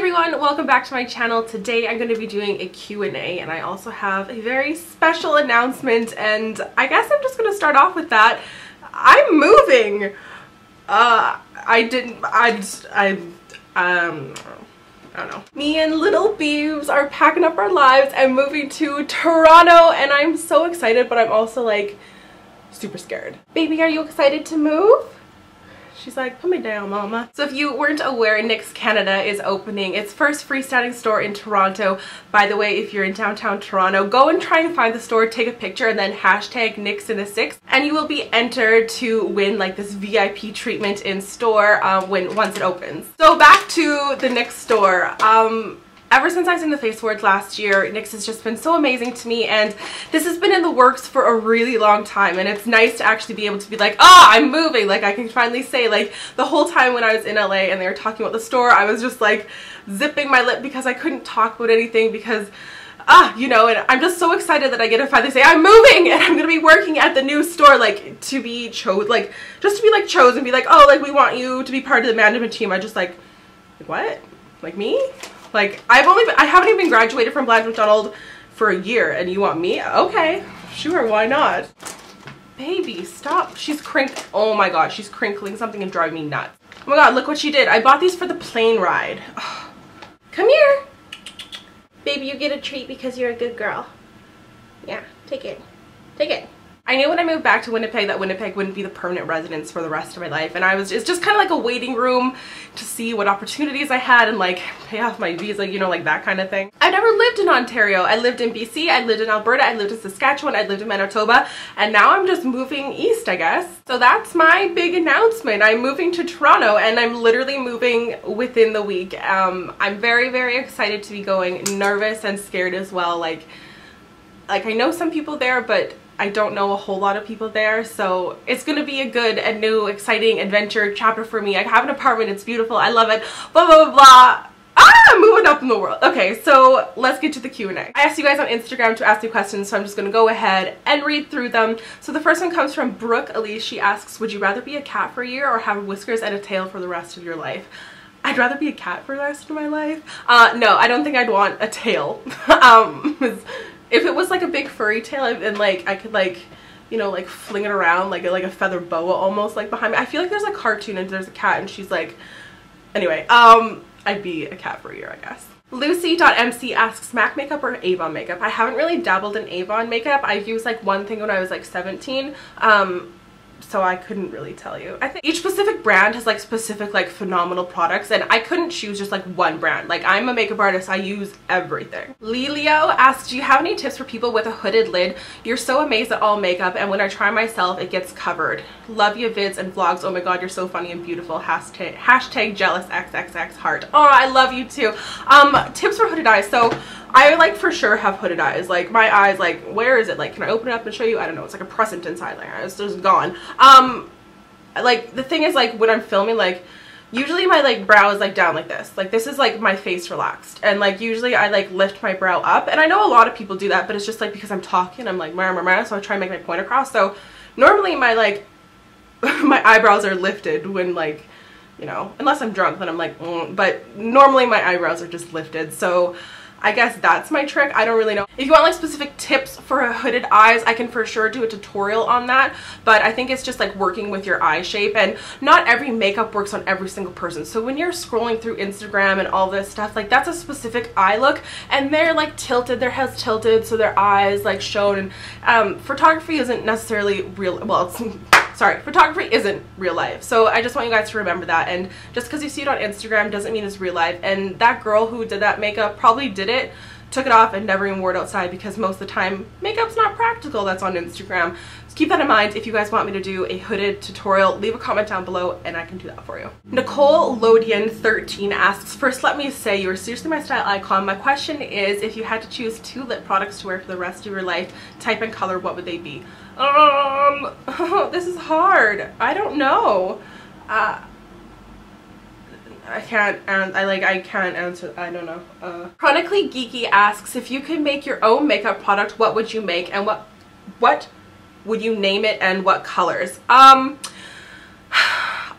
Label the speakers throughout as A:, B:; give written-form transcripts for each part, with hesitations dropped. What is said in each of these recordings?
A: everyone, welcome back to my channel. Today I'm going to be doing a Q&A and I also have a very special announcement, and I guess I'm just going to start off with that. I'm moving. I don't know. Me and little Beeves are packing up our lives and moving to Toronto, and I'm so excited, but I'm also like super scared. Baby, are you excited to move? She's like, put me down, mama. So if you weren't aware, NYX Canada is opening its first freestanding store in Toronto. By the way, if you're in downtown Toronto, go and try and find the store, take a picture, and then hashtag NYX in the 6, and you will be entered to win like this VIP treatment in store once it opens. So back to the NYX store. Ever since I was in the Face Awards last year, NYX has just been so amazing to me, and this has been in the works for a really long time, and it's nice to actually be able to be like, oh, I'm moving. Like, I can finally say, like, the whole time when I was in LA and they were talking about the store, I was just like zipping my lip because I couldn't talk about anything because you know, and I'm just so excited that I get to finally say I'm moving and I'm gonna be working at the new store, like, to be chosen, like, just to be like chosen, be like, oh, like, we want you to be part of the management team. I just like what? Like, me? Like, I haven't even graduated from Blanche McDonald for a year, and you want me? Okay, sure, why not? Baby, stop. She's oh my god, she's crinkling something and driving me nuts. Oh my god, look what she did. I bought these for the plane ride. Oh. Come here. Baby, you get a treat because you're a good girl. Yeah, take it. Take it. I knew when I moved back to Winnipeg that Winnipeg wouldn't be the permanent residence for the rest of my life, and it's just kind of like a waiting room to see what opportunities I had and like pay off my visa, you know, like that kind of thing. I've never lived in Ontario. I lived in BC, I lived in Alberta, I lived in Saskatchewan, I lived in Manitoba, and now I'm just moving east, I guess. So that's my big announcement. I'm moving to Toronto, and I'm literally moving within the week. I'm very, very excited to be going, nervous and scared as well. Like I know some people there, but I don't know a whole lot of people there, so it's gonna be a good and new exciting adventure chapter for me. I have an apartment, it's beautiful, I love it, blah blah blah blah. I'm moving up in the world. Okay, so let's get to the Q&A. I asked you guys on Instagram to ask me questions, so I'm just gonna go ahead and read through them. So the first one comes from Brooke Elise. She asks, would you rather be a cat for a year or have whiskers and a tail for the rest of your life? I'd rather be a cat for the rest of my life. No, I don't think I'd want a tail. If it was like a big furry tail and like I could like, you know, like fling it around like a feather boa almost like behind me. I feel like there's a cartoon and there's a cat and she's like, anyway, I'd be a cat for a year, I guess. Lucy.mc asks, MAC makeup or Avon makeup? I haven't really dabbled in Avon makeup. I've used like one thing when I was like 17. So I couldn't really tell you. I think each specific brand has like specific like phenomenal products, and I couldn't choose just like one brand. Like, I'm a makeup artist, I use everything. Lelio asks, do you have any tips for people with a hooded lid? You're so amazed at all makeup, and when I try myself it gets covered. Love your vids and vlogs. Oh my god, you're so funny and beautiful. Hashtag jealous XXX heart. Oh, I love you too. Tips for hooded eyes. So I like for sure have hooded eyes. Like, my eyes, like, where is it? Like, can I open it up and show you? I don't know. It's like a crescent inside. Like, it's just gone. Like, the thing is, like, when I'm filming, like, usually my like brow is like down like this. Like, this is like my face relaxed, and like usually I like lift my brow up, and I know a lot of people do that, but it's just like because I'm talking, I'm like meh, meh, meh, so I try and make my point across. So normally my like my eyebrows are lifted when, like, you know, unless I'm drunk, then I'm like but normally my eyebrows are just lifted. So I guess that's my trick. I don't really know. If you want like specific tips for hooded eyes, I can for sure do a tutorial on that, but I think it's just like working with your eye shape, and not every makeup works on every single person. So when you're scrolling through Instagram and all this stuff, like, that's a specific eye look, and they're like tilted, their head's tilted, so their eyes like shown, and photography isn't necessarily real. Well, it's sorry, photography isn't real life. So I just want you guys to remember that, and just because you see it on Instagram doesn't mean it's real life. And that girl who did that makeup probably did it, took it off, and never even wore it outside, because most of the time makeup's not practical that's on Instagram. So keep that in mind. If you guys want me to do a hooded tutorial, leave a comment down below and I can do that for you. Nicole Lodian 13 asks, first let me say you are seriously my style icon. My question is, if you had to choose 2 lip products to wear for the rest of your life, type and color, what would they be? This is hard. I don't know. I can't answer. I don't know. Chronically Geeky asks, if you could make your own makeup product, what would you make, and what would you name it, and what colors?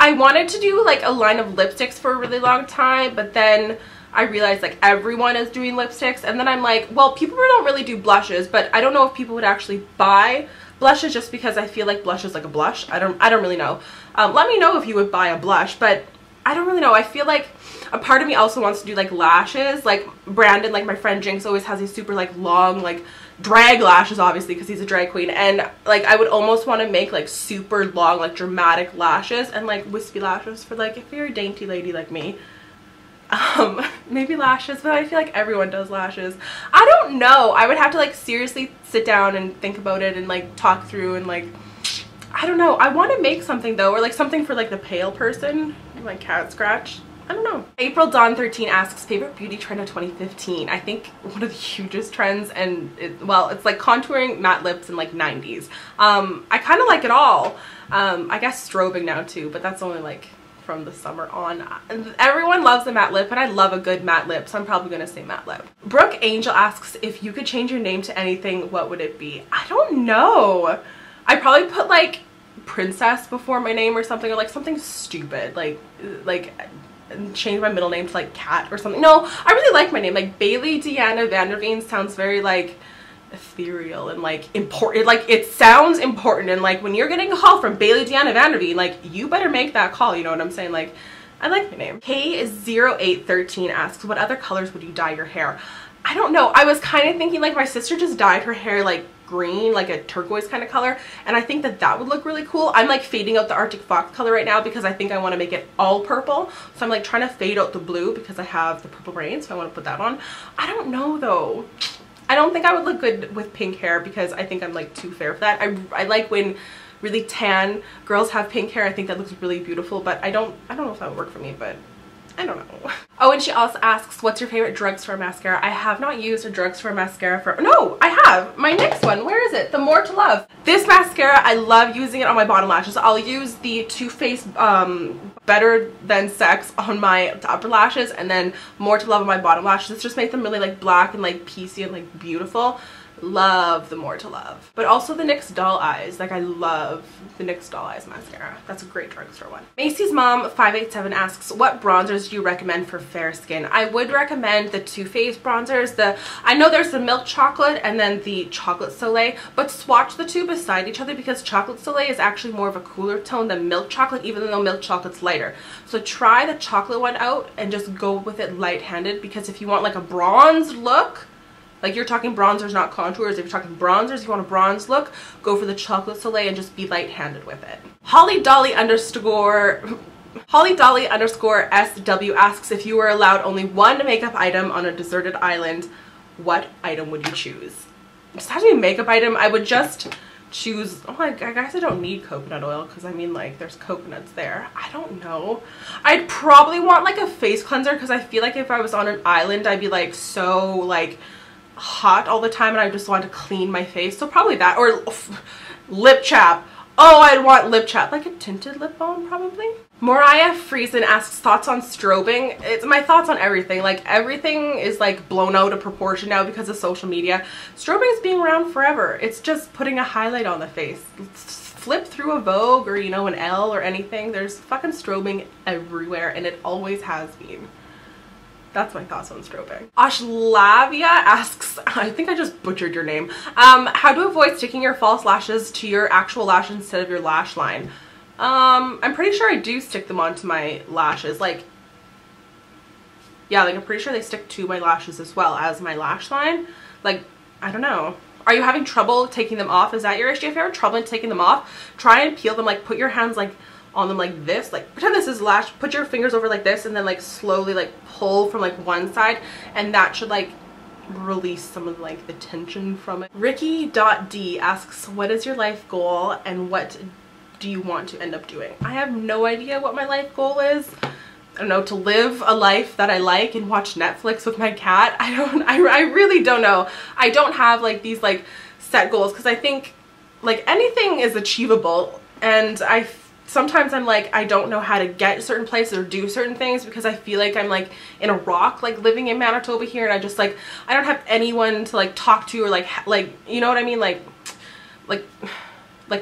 A: I wanted to do like a line of lipsticks for a really long time, but then I realized like everyone is doing lipsticks, and then I'm like, well, people don't really do blushes, but I don't know if people would actually buy blushes just because I feel like blush is like a blush. I don't really know. Let me know if you would buy a blush, but I don't really know. I feel like a part of me also wants to do like lashes. Like Brandon, like my friend Jinx, always has these super like long like drag lashes, obviously because he's a drag queen, and like I would almost want to make like super long like dramatic lashes and like wispy lashes for like if you're a dainty lady like me. Maybe lashes, but I feel like everyone does lashes. I don't know. I would have to like seriously sit down and think about it and like talk through and like, I don't know. I want to make something though, or like something for like the pale person, like cat scratch. I don't know. April Dawn 13 asks, favorite beauty trend of 2015. I think one of the hugest trends, and well, it's like contouring matte lips in like 90s. I kind of like it all. I guess strobing now too, but that's only like from the summer on. Everyone loves a matte lip, and I love a good matte lip, so I'm probably gonna say matte lip. Brooke Angel asks, if you could change your name to anything, what would it be? I don't know. I'd probably put like princess before my name or something, or like something stupid, like change my middle name to like Cat or something. No, I really like my name. Like Bailey Deanna Vanderveen sounds very like ethereal and like important. Like it sounds important, and like when you're getting a call from Bailey Deanna Vanderveen, like you better make that call, you know what I'm saying? Like I like my name. K0813 asks, what other colors would you dye your hair? I don't know. I was kind of thinking like my sister just dyed her hair like green, like a turquoise kind of color, and I think that that would look really cool. I'm like fading out the Arctic Fox color right now because I think I want to make it all purple, so I'm like trying to fade out the blue because I have the purple rain, so I want to put that on. I don't know though. I don't think I would look good with pink hair because I think I'm like too fair for that. I like when really tan girls have pink hair. I think that looks really beautiful, but I don't know if that would work for me, but I don't know. Oh, and she also asks, what's your favorite drugstore mascara? I have not used a drugstore mascara for, no, I have. My next one, where is it? The More to Love. This mascara, I love using it on my bottom lashes. I'll use the Too Faced Better Than Sex on my upper lashes, and then More to Love on my bottom lashes. This just makes them really like black and like piecey and like beautiful. Love the More to Love. But also the NYX Doll Eyes. Like I love the NYX Doll Eyes mascara. That's a great drugstore one. Macy's Mom 587 asks, what bronzers do you recommend for fair skin? I would recommend the Too Faced bronzers. I know there's the Milk Chocolate and then the Chocolate Soleil, but swatch the two beside each other because Chocolate Soleil is actually more of a cooler tone than Milk Chocolate, even though Milk Chocolate's lighter. So try the chocolate one out and just go with it light-handed, because if you want like a bronzed look, like you're talking bronzers, not contours. If you're talking bronzers, you want a bronze look, go for the Chocolate Soleil and just be light-handed with it. Holly Dolly underscore SW asks, if you were allowed only one makeup item on a deserted island, what item would you choose? It just has to be a makeup item. I would just choose, oh, I guess I don't need coconut oil because I mean like there's coconuts there. I don't know. I'd probably want like a face cleanser because I feel like if I was on an island I'd be like so like hot all the time and I just want to clean my face, so probably that, or lip chap. Oh, I'd want lip chap, like a tinted lip balm probably. Moriah Friesen asks, thoughts on strobing? It's my thoughts on everything. Like everything is like blown out of proportion now because of social media. Strobing is being around forever. It's just putting a highlight on the face. Flip through a Vogue or you know an Elle or anything, there's fucking strobing everywhere and it always has been. That's my thoughts on strobing. Ashlavia asks, I think I just butchered your name, how to avoid sticking your false lashes to your actual lashes instead of your lash line. I'm pretty sure I do stick them onto my lashes. Like, yeah, like I'm pretty sure they stick to my lashes as well as my lash line. Like, I don't know. Are you having trouble taking them off? Is that your issue? If you're having trouble taking them off, try and peel them. Like put your hands like on them like this, like pretend this is lash, put your fingers over like this and then like slowly like pull from like one side, and that should like release some of like the tension from it. Ricky.D asks, what is your life goal and what do you want to end up doing? I have no idea what my life goal is. I don't know, to live a life that I like and watch Netflix with my cat. I really don't know. I don't have like these like set goals because I think like anything is achievable, and sometimes I'm like, I don't know how to get certain places or do certain things because I feel like I'm like in a rock, like living in Manitoba here, and I just like, I don't have anyone to like talk to or like, you know what I mean? Like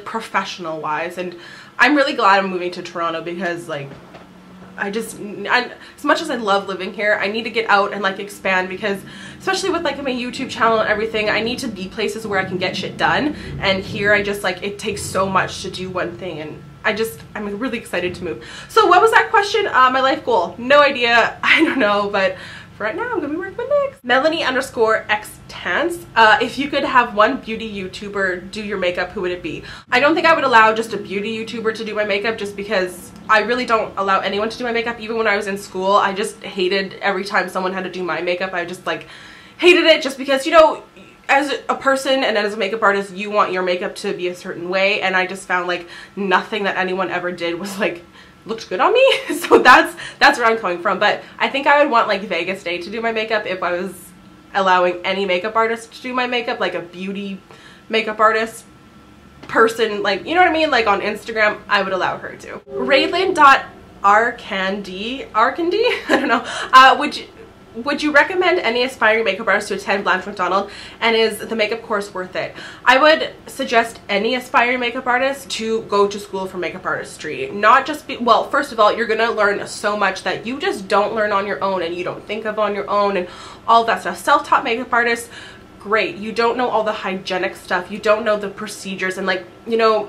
A: professional wise. And I'm really glad I'm moving to Toronto because like as much as I love living here, I need to get out and like expand, because especially with like my YouTube channel and everything, I need to be places where I can get shit done. And here I just like, it takes so much to do one thing, and I'm really excited to move. So what was that question? My life goal? No idea. I don't know, but for right now I'm gonna be working with NYX. Melanie_X_Tance. If you could have one beauty YouTuber do your makeup, who would it be? I don't think I would allow just a beauty YouTuber to do my makeup, just because I really don't allow anyone to do my makeup. Even when I was in school, I just hated every time someone had to do my makeup. I just like hated it, just because, you know, as a person and as a makeup artist, you want your makeup to be a certain way, and I just found like nothing that anyone ever did was like looked good on me. So that's where I'm coming from. But I think I would want like Vegas Day to do my makeup if I was allowing any makeup artist to do my makeup, like a beauty makeup artist person, like, you know what I mean, like on Instagram, I would allow her to. Raylan.Arcandy, I don't know, would you recommend any aspiring makeup artist to attend Blanche Macdonald, and is the makeup course worth it? I would suggest any aspiring makeup artist to go to school for makeup artistry. Not just be, well, first of all, you're gonna learn so much that you just don't learn on your own and you don't think of on your own and all that stuff. Self-taught makeup artists, great. You don't know all the hygienic stuff. You don't know the procedures, and like, you know,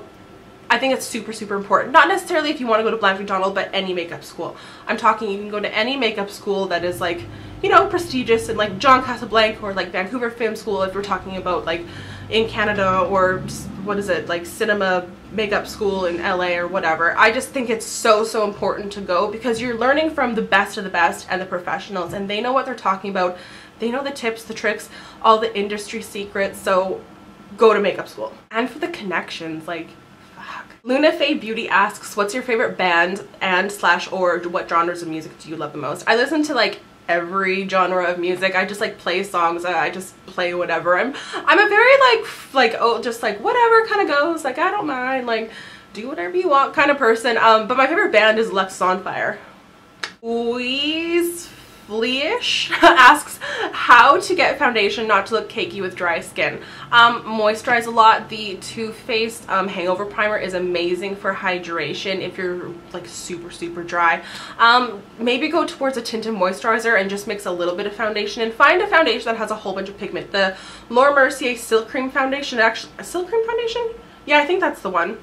A: I think it's super, super important. Not necessarily if you want to go to Blanche Macdonald, but any makeup school. I'm talking, you can go to any makeup school that is like, you know, prestigious, and like John Casablanca or like Vancouver Film School if we're talking about like in Canada, or what is it, like cinema makeup school in LA or whatever. I just think it's so, so important to go, because you're learning from the best of the best and the professionals, and they know what they're talking about. They know the tips, the tricks, all the industry secrets. So go to makeup school. And for the connections, like, Luna Faye Beauty asks, what's your favorite band and /or what genres of music do you love the most? I listen to like every genre of music. I just like play songs. I just play whatever. I'm a very like oh, just like whatever kind of goes. Like, I don't mind, like do whatever you want kind of person. But my favorite band is Lux on Fire. Louise Fleish asks how to get foundation not to look cakey with dry skin. Moisturize a lot. The Too Faced Hangover Primer is amazing for hydration if you're like super, super dry. Maybe go towards a tinted moisturizer and just mix a little bit of foundation, and find a foundation that has a whole bunch of pigment. The Laura Mercier Silk Cream Foundation, actually, a Silk Cream Foundation? Yeah, I think that's the one.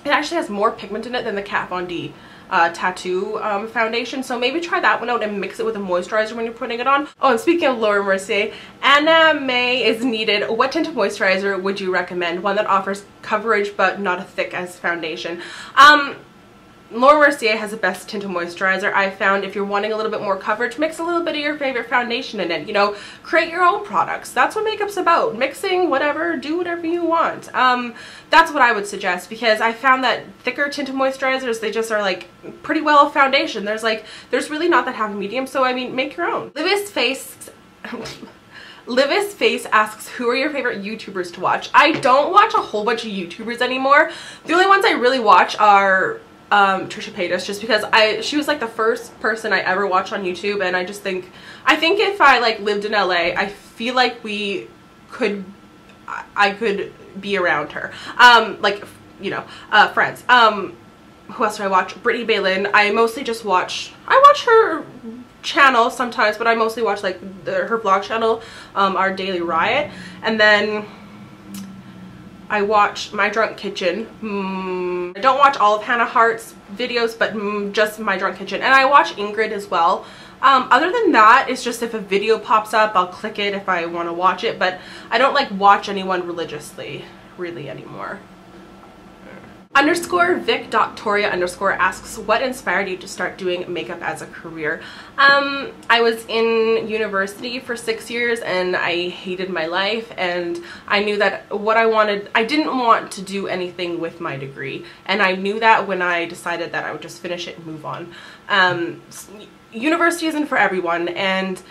A: It actually has more pigment in it than the Kat Von D tattoo foundation, so maybe try that one out and mix it with a moisturizer when you're putting it on. Oh, and speaking of Laura Mercier, Anna May is needed. What tinted moisturizer would you recommend? One that offers coverage but not as thick as foundation. Laura Mercier has the best tinted moisturizer. I found if you're wanting a little bit more coverage, mix a little bit of your favorite foundation in it. You know, create your own products. That's what makeup's about. Mixing, whatever, do whatever you want. That's what I would suggest, because I found that thicker tinted moisturizers, they just are like pretty well foundation. There's really not that happy medium, so I mean, make your own. Livis Face asks, who are your favorite YouTubers to watch? I don't watch a whole bunch of YouTubers anymore. The only ones I really watch are Trisha Paytas, just because she was like the first person I ever watched on YouTube, and I think if I like lived in LA, I feel like I could be around her, like, you know, friends. Who else do I watch? Brittany Balin. I mostly just watch her channel sometimes, but I mostly watch like her vlog channel, Our Daily Riot, and then I watch My Drunk Kitchen. I don't watch all of Hannah Hart's videos, but just My Drunk Kitchen. And I watch Ingrid as well. Other than that, it's just if a video pops up, I'll click it if I want to watch it. But I don't like watch anyone religiously really anymore. _Vic.Toria_ asks, what inspired you to start doing makeup as a career? I was in university for 6 years and I hated my life, and I knew that what I didn't want to do anything with my degree, and I knew that when I decided that I would just finish it and move on. University isn't for everyone, and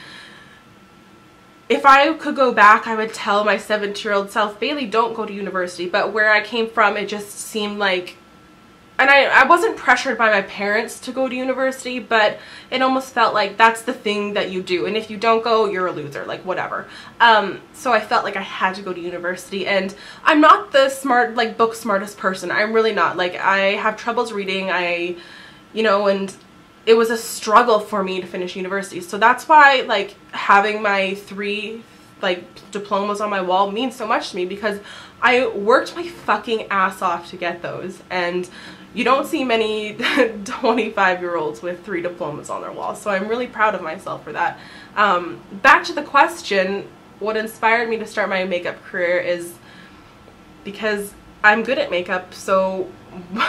A: if I could go back, I would tell my 17-year-old self, Bailey, don't go to university. But where I came from, it just seemed like, and I wasn't pressured by my parents to go to university, but it almost felt like that's the thing that you do. And if you don't go, you're a loser, like whatever. So I felt like I had to go to university, and I'm not the book smartest person. I'm really not. Like, I have troubles reading, you know, and it was a struggle for me to finish university. So that's why like having my 3 like diplomas on my wall means so much to me, because I worked my fucking ass off to get those, and you don't see many 25-year-olds with 3 diplomas on their wall. So I'm really proud of myself for that. Back to the question, what inspired me to start my makeup career is because I'm good at makeup, so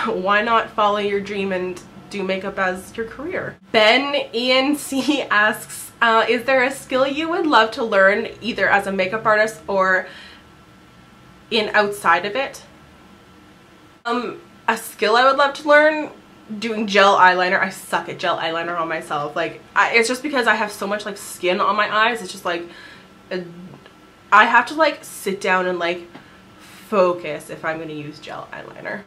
A: why not follow your dream and do makeup as your career? Ben ENC asks, is there a skill you would love to learn either as a makeup artist or in outside of it? A skill I would love to learn, doing gel eyeliner. I suck at gel eyeliner on myself. Like, it's just because I have so much like skin on my eyes. It's just like, I have to like sit down and like focus if I'm going to use gel eyeliner.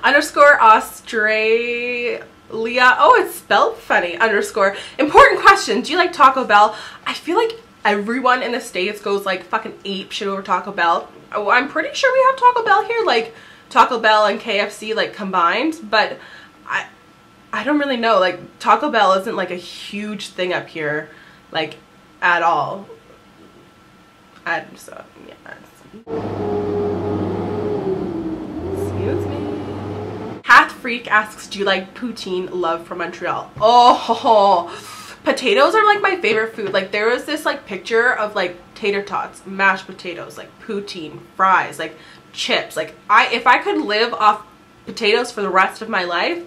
A: Underscore Australia. Oh, it's spelled funny. Underscore. Important question. Do you like Taco Bell? I feel like everyone in the States goes like fucking ape shit over Taco Bell. Oh, I'm pretty sure we have Taco Bell here, like Taco Bell and KFC like combined, but I don't really know. Like Taco Bell isn't like a huge thing up here, like at all. So yeah. Excuse me. Hath Freak asks, do you like poutine? Love from Montreal. Oh, potatoes are like my favorite food. Like there was this like picture of like tater tots, mashed potatoes, like poutine, fries, like chips. Like if I could live off potatoes for the rest of my life,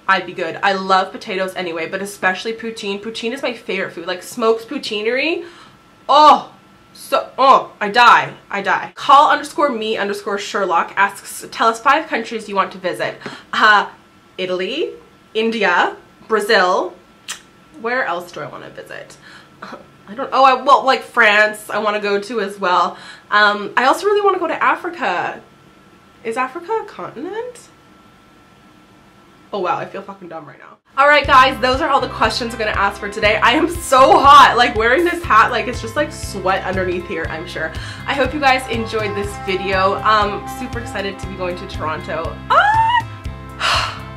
A: I'd be good. I love potatoes anyway, but especially poutine. Poutine is my favorite food. Like smoked poutineery. Oh, I die. Call underscore me underscore Sherlock asks, tell us 5 countries you want to visit. Italy, India, Brazil. Where else do I want to visit? I don't, well, like France I want to go to as well. I also really want to go to Africa. Is Africa a continent? Oh wow, I feel fucking dumb right now. Alright guys, those are all the questions I'm gonna ask for today. I am so hot, like wearing this hat, like it's just like sweat underneath here, I'm sure. I hope you guys enjoyed this video. Super excited to be going to Toronto.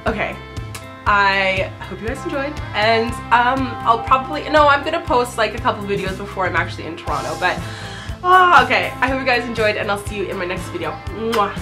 A: Okay, I hope you guys enjoyed, and I'll probably, no, I'm gonna post like a couple videos before I'm actually in Toronto, but okay, I hope you guys enjoyed, and I'll see you in my next video. Mwah.